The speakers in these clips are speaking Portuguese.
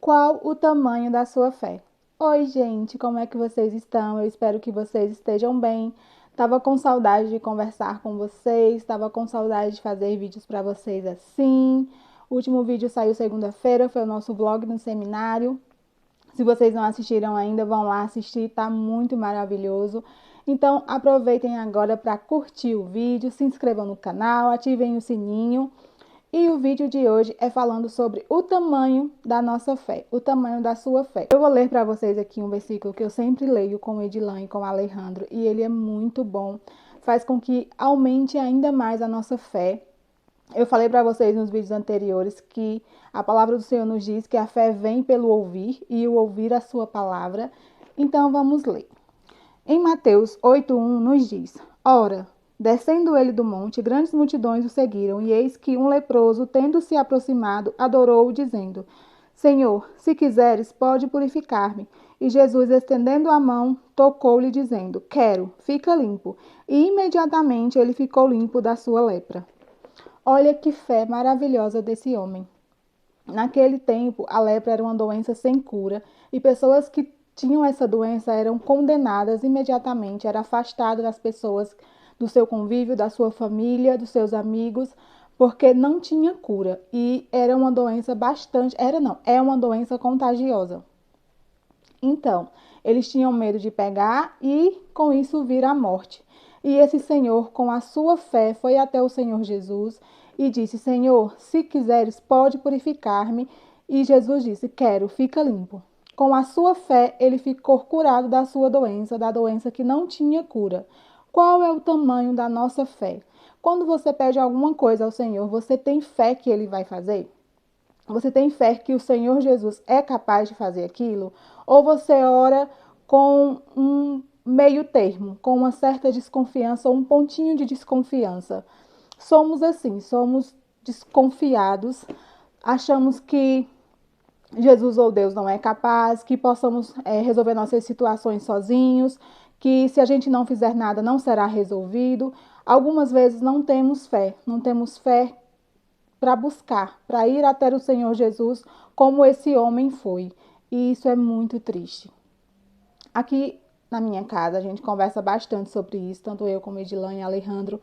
Qual o tamanho da sua fé? Oi, gente, como é que vocês estão? Eu espero que vocês estejam bem. Tava com saudade de conversar com vocês, tava com saudade de fazer vídeos para vocês assim. O último vídeo saiu segunda-feira, foi o nosso vlog no seminário. Se vocês não assistiram ainda, vão lá assistir, tá muito maravilhoso. Então, aproveitem agora para curtir o vídeo, se inscrevam no canal, ativem o sininho. E o vídeo de hoje é falando sobre o tamanho da nossa fé, o tamanho da sua fé. Eu vou ler para vocês aqui um versículo que eu sempre leio com o Edilan e com o Alejandro, e ele é muito bom, faz com que aumente ainda mais a nossa fé. Eu falei para vocês nos vídeos anteriores que a palavra do Senhor nos diz que a fé vem pelo ouvir e o ouvir a sua palavra. Então vamos ler. Em Mateus 8:1 nos diz: Ora, descendo ele do monte, grandes multidões o seguiram, e eis que um leproso, tendo se aproximado, adorou-o, dizendo: Senhor, se quiseres, pode purificar-me. E Jesus, estendendo a mão, tocou-lhe, dizendo: Quero, fica limpo. E imediatamente ele ficou limpo da sua lepra. Olha que fé maravilhosa desse homem. Naquele tempo, a lepra era uma doença sem cura, e pessoas que tinham essa doença eram condenadas imediatamente, era afastado das pessoas, do seu convívio, da sua família, dos seus amigos, porque não tinha cura. E era uma doença é uma doença contagiosa. Então, eles tinham medo de pegar e com isso vir a morte. E esse senhor, com a sua fé, foi até o Senhor Jesus e disse: Senhor, se quiseres, pode purificar-me. E Jesus disse: Quero, fica limpo. Com a sua fé, ele ficou curado da sua doença, da doença que não tinha cura. Qual é o tamanho da nossa fé? Quando você pede alguma coisa ao Senhor, você tem fé que ele vai fazer? Você tem fé que o Senhor Jesus é capaz de fazer aquilo? Ou você ora com um meio termo, com uma certa desconfiança ou um pontinho de desconfiança? Somos assim, somos desconfiados, achamos que Jesus ou Deus não é capaz, que possamos resolver nossas situações sozinhos, que se a gente não fizer nada não será resolvido. Algumas vezes não temos fé para buscar, para ir até o Senhor Jesus, como esse homem foi. E isso é muito triste. Aqui na minha casa, a gente conversa bastante sobre isso, tanto eu como Edilan e Alejandro,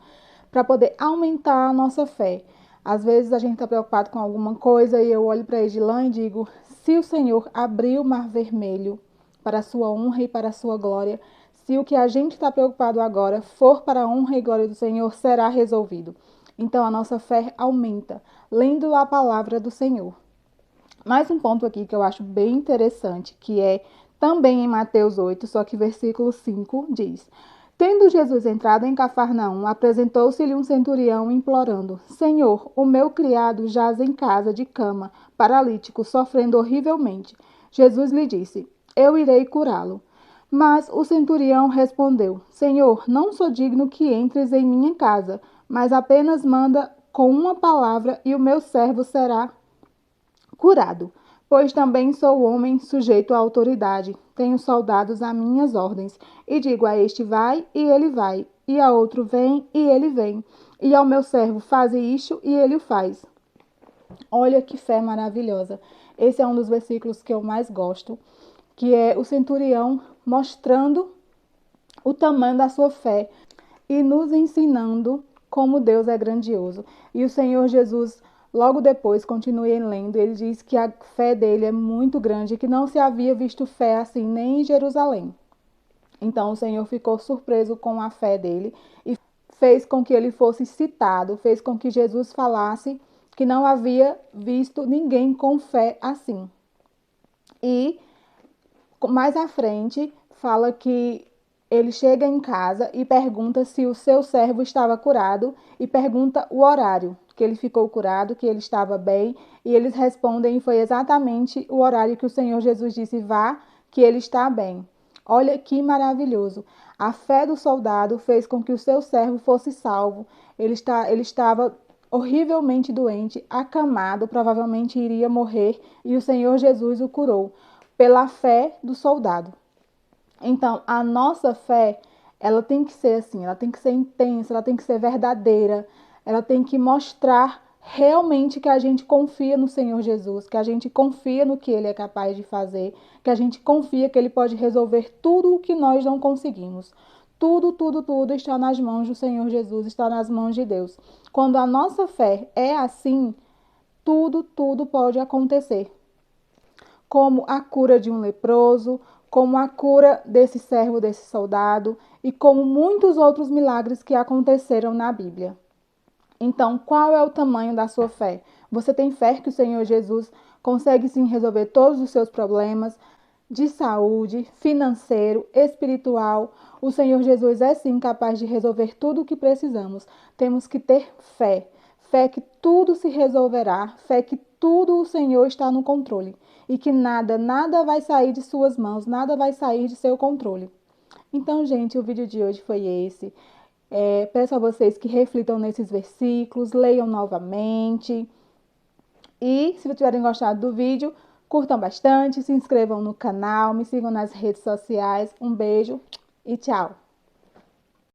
para poder aumentar a nossa fé. Às vezes a gente está preocupado com alguma coisa e eu olho para Edilan e digo: se o Senhor abrir o mar vermelho para a sua honra e para a sua glória, se o que a gente está preocupado agora for para a honra e glória do Senhor, será resolvido. Então a nossa fé aumenta, lendo a palavra do Senhor. Mais um ponto aqui que eu acho bem interessante, que é também em Mateus 8, só que versículo 5 diz: Tendo Jesus entrado em Cafarnaum, apresentou-se-lhe um centurião implorando: Senhor, o meu criado jaz em casa de cama, paralítico, sofrendo horrivelmente. Jesus lhe disse: Eu irei curá-lo. Mas o centurião respondeu: Senhor, não sou digno que entres em minha casa, mas apenas manda com uma palavra e o meu servo será curado. Pois também sou homem sujeito à autoridade, tenho soldados a minhas ordens, e digo a este vai, e ele vai, e a outro vem, e ele vem, e ao meu servo faze isto, e ele o faz. Olha que fé maravilhosa. Esse é um dos versículos que eu mais gosto, que é o centurião mostrando o tamanho da sua fé e nos ensinando como Deus é grandioso. E o Senhor Jesus, logo depois, continuei lendo, ele diz que a fé dele é muito grande, que não se havia visto fé assim nem em Jerusalém. Então o Senhor ficou surpreso com a fé dele e fez com que ele fosse citado, fez com que Jesus falasse que não havia visto ninguém com fé assim. E mais à frente fala que ele chega em casa e pergunta se o seu servo estava curado e pergunta o horário que ele ficou curado, que ele estava bem, e eles respondem e foi exatamente o horário que o Senhor Jesus disse: vá, que ele está bem. Olha que maravilhoso. A fé do soldado fez com que o seu servo fosse salvo. Ele estava horrivelmente doente, acamado, provavelmente iria morrer, e o Senhor Jesus o curou pela fé do soldado. Então, a nossa fé, ela tem que ser assim, ela tem que ser intensa, ela tem que ser verdadeira, ela tem que mostrar realmente que a gente confia no Senhor Jesus, que a gente confia no que Ele é capaz de fazer, que a gente confia que Ele pode resolver tudo o que nós não conseguimos. Tudo, tudo, tudo está nas mãos do Senhor Jesus, está nas mãos de Deus. Quando a nossa fé é assim, tudo, tudo pode acontecer. Como a cura de um leproso, como a cura desse servo, desse soldado, e como muitos outros milagres que aconteceram na Bíblia. Então, qual é o tamanho da sua fé? Você tem fé que o Senhor Jesus consegue sim resolver todos os seus problemas de saúde, financeiro, espiritual? O Senhor Jesus é sim capaz de resolver tudo o que precisamos. Temos que ter fé. Fé que tudo se resolverá, fé que tudo o Senhor está no controle e que nada, nada vai sair de suas mãos, nada vai sair de seu controle. Então, gente, o vídeo de hoje foi esse. Peço a vocês que reflitam nesses versículos, leiam novamente. E se tiverem gostado do vídeo, curtam bastante, se inscrevam no canal, me sigam nas redes sociais. Um beijo e tchau!